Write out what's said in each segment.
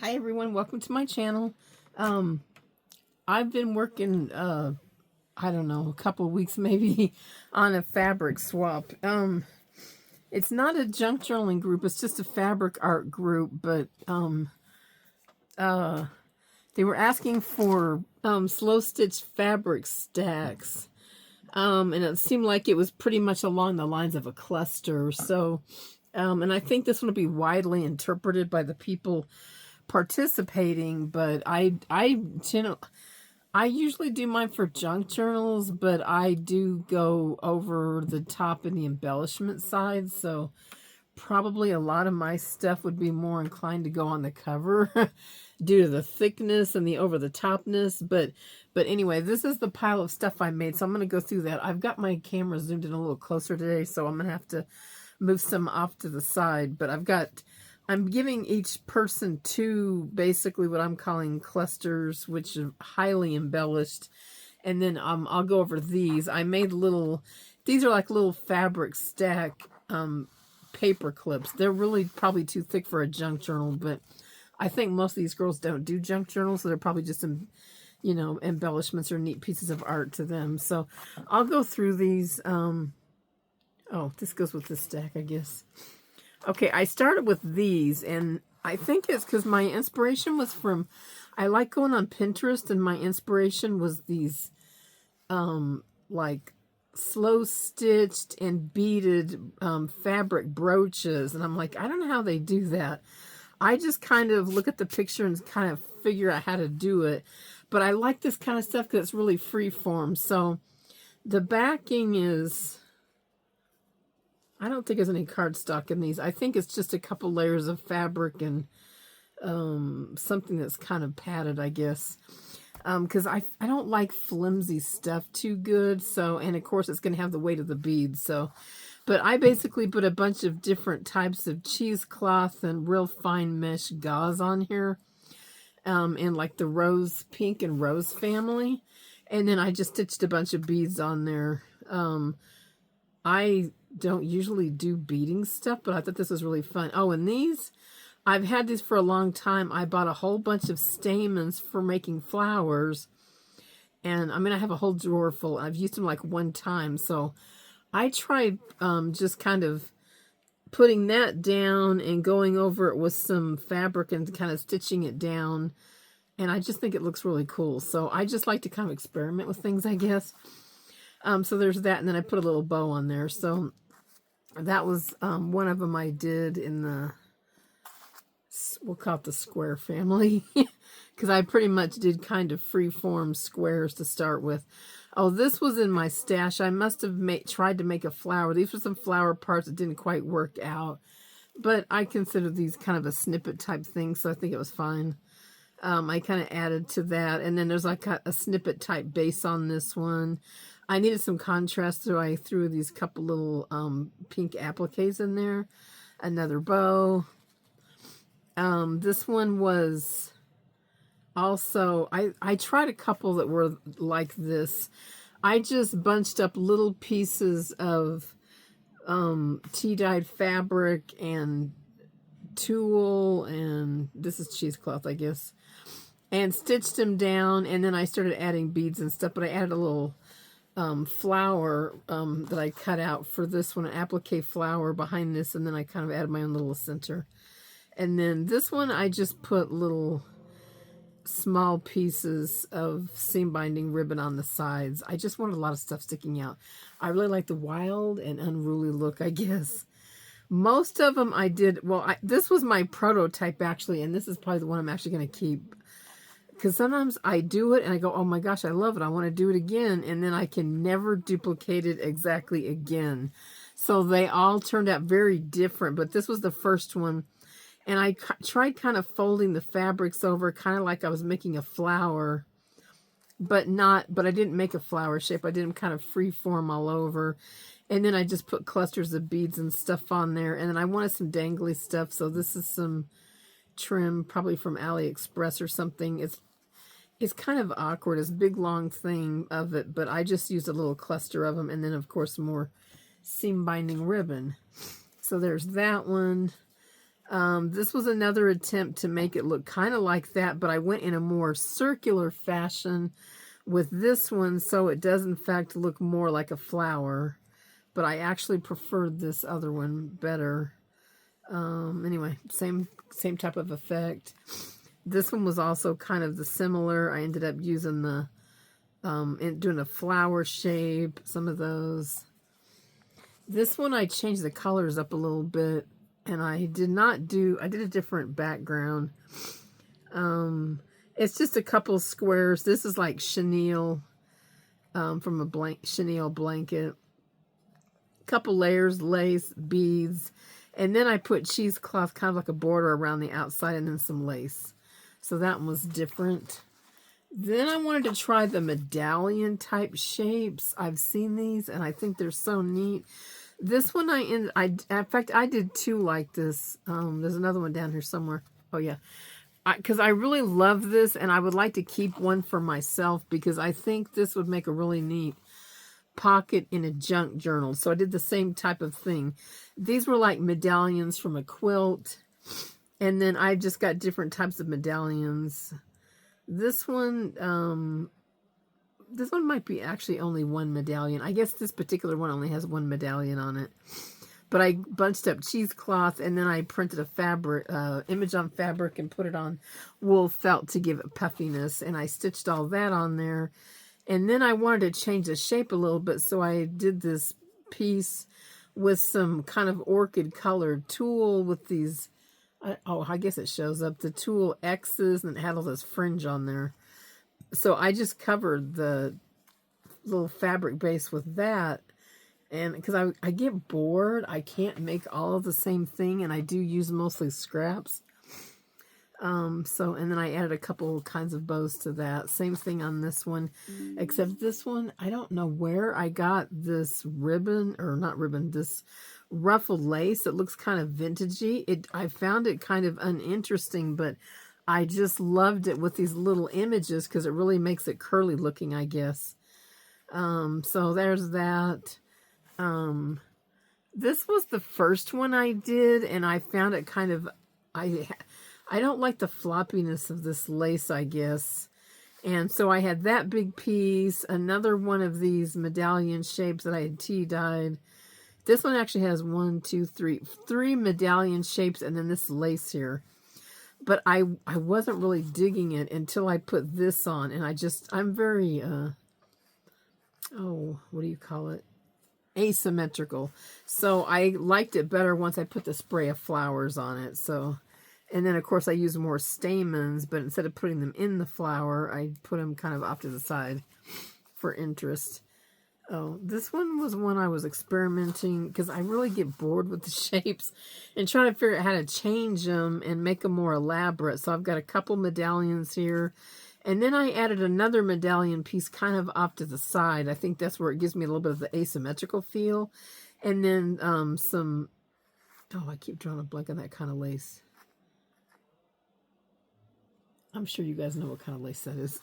Hi everyone, welcome to my channel. I've been working, I don't know, a couple of weeks maybe on a fabric swap. It's not a junk journaling group, it's just a fabric art group, but they were asking for slow stitch fabric stacks. And it seemed like it was pretty much along the lines of a cluster. So, and I think this one will be widely interpreted by the people participating, but I usually do mine for junk journals, but I do go over the top in the embellishment side, so probably a lot of my stuff would be more inclined to go on the cover due to the thickness and the over the topness. But anyway, this is the pile of stuff I made, so I'm going to go through that. I've got my camera zoomed in a little closer today, so I'm going to have to move some off to the side, but I'm giving each person two, basically what I'm calling clusters, which are highly embellished. And then I'll go over these. I made these are like little fabric stack paper clips. They're really probably too thick for a junk journal, but I think most of these girls don't do junk journals, so they're probably just some, embellishments or neat pieces of art to them. So I'll go through these. Oh, this goes with this stack, I guess. Okay, I started with these, and I think it's because my inspiration was from, I like going on Pinterest, and my inspiration was these, like, slow-stitched and beaded fabric brooches, and I'm like, I don't know how they do that. I just kind of look at the picture and kind of figure out how to do it, but I like this kind of stuff because it's really free-form. So the backing is, I don't think there's any cardstock in these. I think it's just a couple layers of fabric and something that's kind of padded, I guess. Because I don't like flimsy stuff too good. So, and of course it's going to have the weight of the beads. So, but I basically put a bunch of different types of cheesecloth and real fine mesh gauze on here. In like the rose, pink and rose family. And then I just stitched a bunch of beads on there. I don't usually do beading stuff, but I thought this was really fun. Oh, and these, I've had these for a long time. I bought a whole bunch of stamens for making flowers, and I have a whole drawer full. I've used them like one time, so I tried just kind of putting that down and going over it with some fabric and kind of stitching it down, and I just think it looks really cool. So I just like to kind of experiment with things, I guess. So there's that, and then I put a little bow on there. So that was one of them I did in the, we'll call it the square family, because I pretty much did kind of free-form squares to start with. Oh, this was in my stash. I must have tried to make a flower. These were some flower parts that didn't quite work out, but I consider these kind of a snippet type thing, so I think it was fine. I kind of added to that, and then there's like a snippet type base on this one. I needed some contrast, so I threw these couple little pink appliques in there. Another bow. This one was also, I tried a couple that were like this. I just bunched up little pieces of tea-dyed fabric and tulle, and this is cheesecloth, I guess, and stitched them down, and then I started adding beads and stuff, but I added a little flower that I cut out for this one, an applique flower behind this, and then I kind of added my own little center. And then this one I just put little small pieces of seam binding ribbon on the sides. I just wanted a lot of stuff sticking out. I really like the wild and unruly look, I guess. Most of them I did, well, this was my prototype actually, and this is probably the one I'm actually going to keep. Because sometimes I do it and I go, oh my gosh, I love it. I want to do it again. And then I can never duplicate it exactly again. So they all turned out very different. But this was the first one. And I tried kind of folding the fabrics over, kind of like I was making a flower. But I didn't make a flower shape. I did them kind of free form all over. And then I just put clusters of beads and stuff on there. And then I wanted some dangly stuff. So this is some trim, probably from AliExpress or something. It's kind of awkward, this big long thing of it, but I just used a little cluster of them, and then of course more seam binding ribbon. So there's that one. This was another attempt to make it look kind of like that, but I went in a more circular fashion with this one, so it does in fact look more like a flower. But I actually preferred this other one better. Anyway, same type of effect. This one was also kind of the similar. I ended up using the doing a flower shape, some of those. This one I changed the colors up a little bit, and I did a different background. It's just a couple squares. This is like chenille, from a chenille blanket. Couple layers, lace, beads, and then I put cheesecloth, kind of like a border around the outside, and then some lace. So that one was different. Then I wanted to try the medallion type shapes. I've seen these, and I think they're so neat. This one in fact, I did two like this. There's another one down here somewhere. Oh, yeah. Because I really love this, and I would like to keep one for myself because I think this would make a really neat pocket in a junk journal. So I did the same type of thing. These were like medallions from a quilt, and then I just got different types of medallions. This one might be actually only one medallion. I guess this particular one only has one medallion on it. But I bunched up cheesecloth, and then I printed a fabric image on fabric and put it on wool felt to give it puffiness, and I stitched all that on there. And then I wanted to change the shape a little bit, so I did this piece with some kind of orchid colored tulle with these, I guess it shows up, the tulle X's, and it had all this fringe on there. So I just covered the little fabric base with that. And because I get bored, I can't make all of the same thing, and I do use mostly scraps. And then I added a couple kinds of bows to that. Same thing on this one, except this one, I don't know where I got this ribbon, or not ribbon, this ruffled lace. It looks kind of vintagey. I found it kind of uninteresting, but I just loved it with these little images because it really makes it curly looking, I guess. So there's that. This was the first one I did, and I found it kind of, I don't like the floppiness of this lace, I guess. And so I had that big piece, another one of these medallion shapes that I had tea dyed. This one actually has three medallion shapes, and then this lace here. But I wasn't really digging it until I put this on, and I'm very, what do you call it? Asymmetrical. So I liked it better once I put the spray of flowers on it. So, and then of course I use more stamens, but instead of putting them in the flower, I put them kind of off to the side for interest. Oh, this one was one I was experimenting because I really get bored with the shapes and trying to figure out how to change them and make them more elaborate. So I've got a couple medallions here. And then I added another medallion piece kind of off to the side. I think that's where it gives me a little bit of the asymmetrical feel. And then I keep drawing a blank on that kind of lace. I'm sure you guys know what kind of lace that is.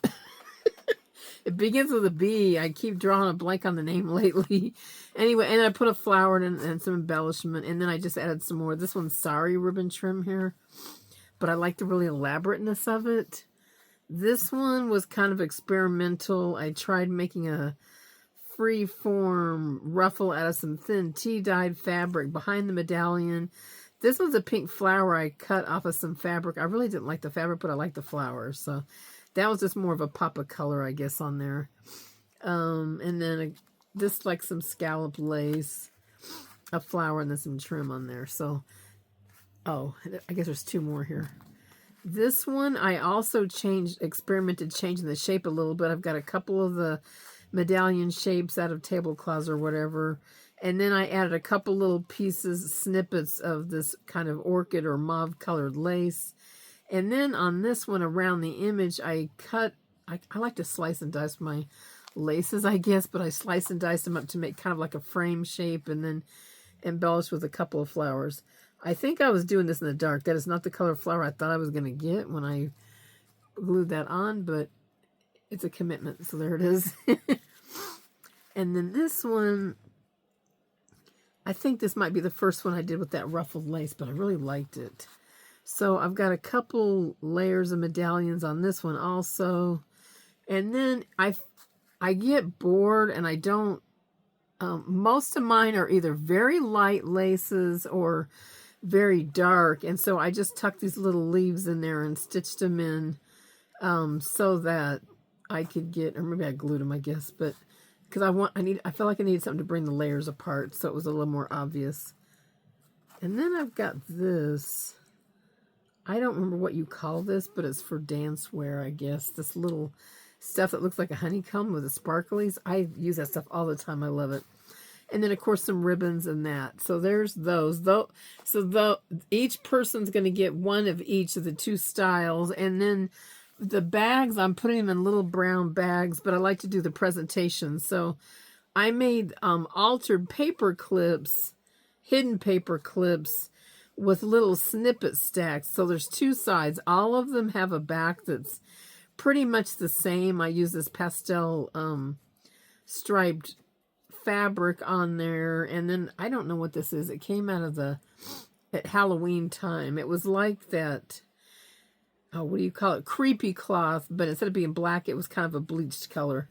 It begins with a B. I keep drawing a blank on the name lately. Anyway, and I put a flower in and some embellishment. And then I just added some more. This one's sari ribbon trim here. But I like the really elaborateness of it. This one was kind of experimental. I tried making a free-form ruffle out of some thin tea-dyed fabric behind the medallion. This one's a pink flower I cut off of some fabric. I really didn't like the fabric, but I liked the flowers. So that was just more of a pop of color, I guess, on there. And then this like some scallop lace, a flower, and then some trim on there. So, I guess there's two more here. This one, I also experimented changing the shape a little bit. I've got a couple of the medallion shapes out of tablecloths or whatever. And then I added a couple little snippets of this kind of orchid or mauve colored lace. And then on this one around the image, I like to slice and dice my laces, I guess, but I slice and dice them up to make kind of like a frame shape and then embellish with a couple of flowers. I think I was doing this in the dark. That is not the color flower I thought I was going to get when I glued that on, but it's a commitment, so there it is. And then this one, I think this might be the first one I did with that ruffled lace, but I really liked it. So I've got a couple layers of medallions on this one also. And then I get bored and I don't, most of mine are either very light laces or very dark. And so I just tucked these little leaves in there and stitched them in so that I could get, or maybe I glued them, I guess, but because I felt like I needed something to bring the layers apart so it was a little more obvious. And then I've got this. I don't remember what you call this, but it's for dance wear, I guess. This little stuff that looks like a honeycomb with the sparklies. I use that stuff all the time. I love it. And then, of course, some ribbons and that. So there's those. Each person's going to get one of each of the two styles. And then the bags, I'm putting them in little brown bags, but I like to do the presentation. So I made altered paper clips, hidden paper clips, with little snippet stacks. So there's two sides. All of them have a back that's pretty much the same. I use this pastel striped fabric on there. And then I don't know what this is. It came out of at Halloween time. It was like that, what do you call it? Creepy cloth, but instead of being black, it was kind of a bleached color.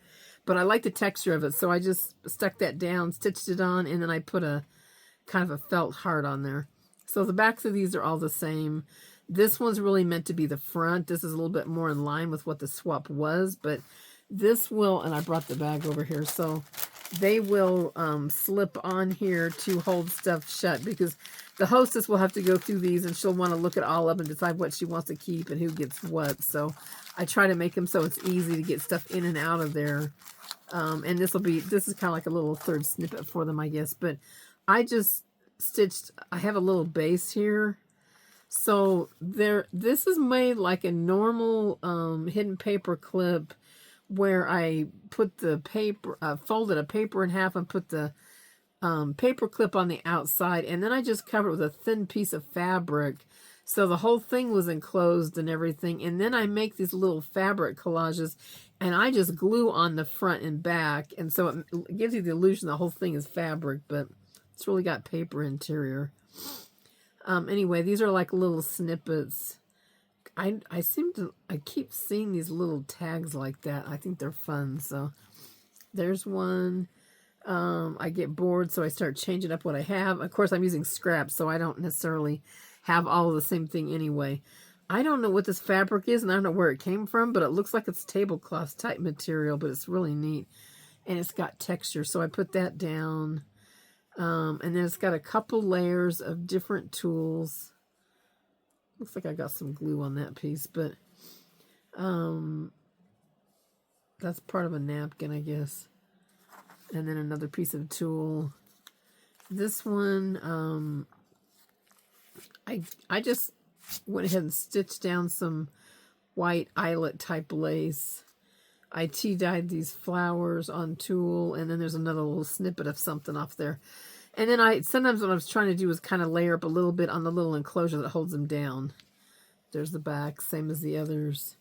But I like the texture of it, so I just stuck that down, stitched it on, and then I put a kind of a felt heart on there. So the backs of these are all the same. This one's really meant to be the front. This is a little bit more in line with what the swap was, but this will, and I brought the bag over here, so they will slip on here to hold stuff shut, because the hostess will have to go through these and she'll want to look at all of them and decide what she wants to keep and who gets what. So I try to make them so it's easy to get stuff in and out of there. And this is kind of like a little third snippet for them, I guess. But I just stitched, I have a little base here. So this is made like a normal hidden paper clip, where I put the paper, folded a paper in half and put the paper clip on the outside, and then I just covered it with a thin piece of fabric, so the whole thing was enclosed and everything. And then I make these little fabric collages, and I just glue on the front and back, and so it gives you the illusion the whole thing is fabric, but it's really got paper interior. Anyway, these are like little snippets. I keep seeing these little tags like that. I think they're fun. So there's one. I get bored, so I start changing up what I have. Of course, I'm using scraps, so I don't necessarily have all of the same thing anyway. I don't know what this fabric is, and I don't know where it came from, but it looks like it's tablecloth type material, but it's really neat. And it's got texture, so I put that down. And then it's got a couple layers of different tools. Looks like I got some glue on that piece, but that's part of a napkin, I guess. And then another piece of tulle. This one, I just went ahead and stitched down some white eyelet type lace. I tea-dyed these flowers on tulle, and then there's another little snippet of something off there. And then sometimes what I was trying to do was kind of layer up a little bit on the little enclosure that holds them down. There's the back, same as the others.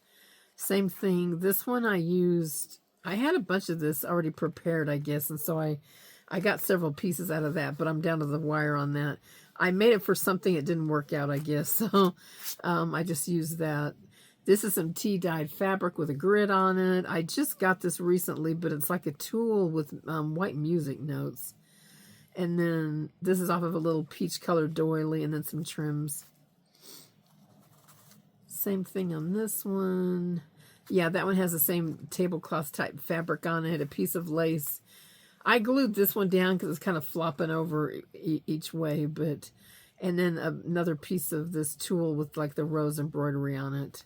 Same thing. This one I had a bunch of this already prepared, I guess, and so I got several pieces out of that, but I'm down to the wire on that. I made it for something that didn't work out, I guess, so I just used that. This is some tea-dyed fabric with a grid on it. I just got this recently, but it's like a tulle with white music notes. And then this is off of a little peach-colored doily, and then some trims. Same thing on this one. Yeah, that one has the same tablecloth type fabric on it, a piece of lace. I glued this one down because it's kind of flopping over each way, but, and then another piece of this tulle with like the rose embroidery on it.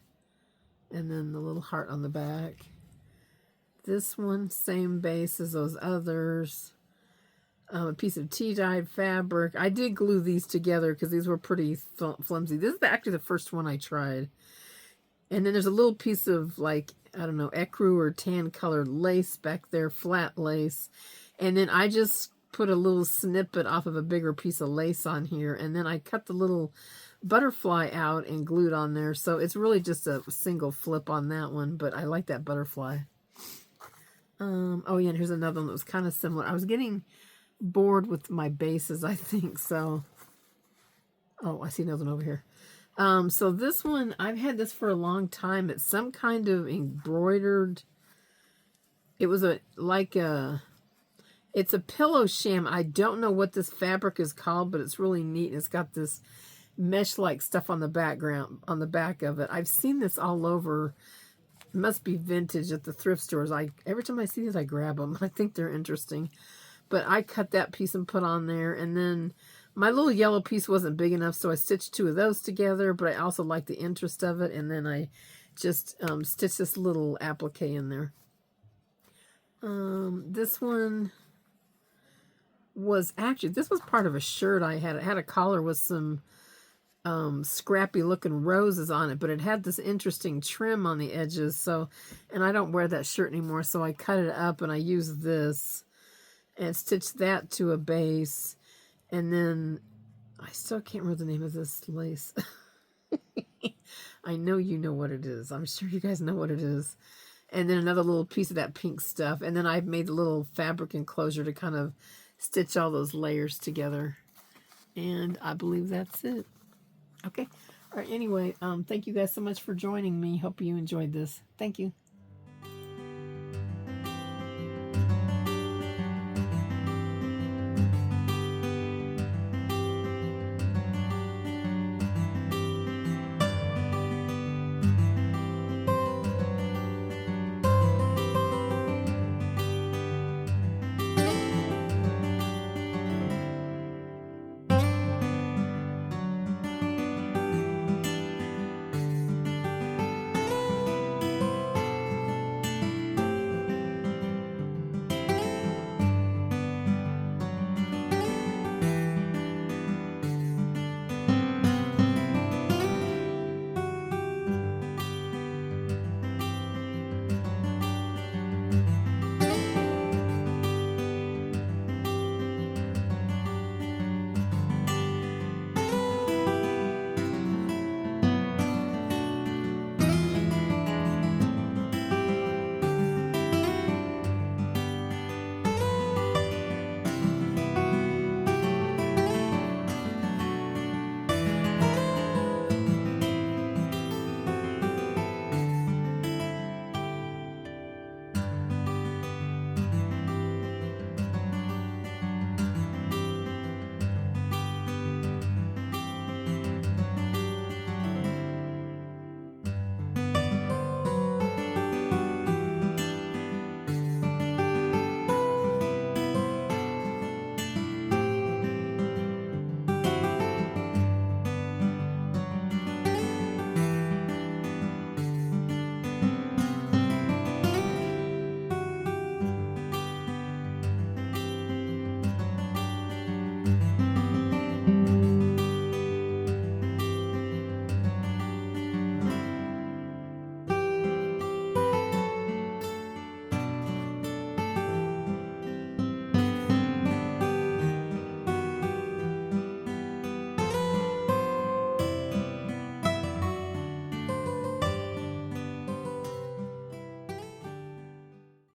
And then the little heart on the back. This one, same base as those others. A piece of tea-dyed fabric. I did glue these together because these were pretty flimsy. This is actually the first one I tried. And then there's a little piece of, like, I don't know, ecru or tan-colored lace back there, flat lace. And then I just put a little snippet off of a bigger piece of lace on here. And then I cut the little butterfly out and glued on there. So it's really just a single flip on that one, but I like that butterfly. Oh, yeah, and here's another one that was kind of similar. I was getting bored with my bases, I think, so. Oh, I see another one over here. So this one, I've had this for a long time. It's some kind of embroidered, it was it's a pillow sham. I don't know what this fabric is called, but it's really neat. It's got this mesh-like stuff on the background, on the back of it. I've seen this all over. It must be vintage at the thrift stores. Every time I see these, I grab them. I think they're interesting. But I cut that piece and put on there, and then my little yellow piece wasn't big enough, so I stitched 2 of those together, but I also like the interest of it, and then I just stitched this little applique in there. This one was actually, this was part of a shirt I had. It had a collar with some scrappy looking roses on it, but it had this interesting trim on the edges, so, and I don't wear that shirt anymore, so I cut it up and I used this and stitched that to a base, and then I still can't remember the name of this lace. I know you know what it is. I'm sure you guys know what it is. And then another little piece of that pink stuff, and then I've made a little fabric enclosure to kind of stitch all those layers together. And I believe that's it. Okay. All right. Anyway, thank you guys so much for joining me. Hope you enjoyed this. Thank you.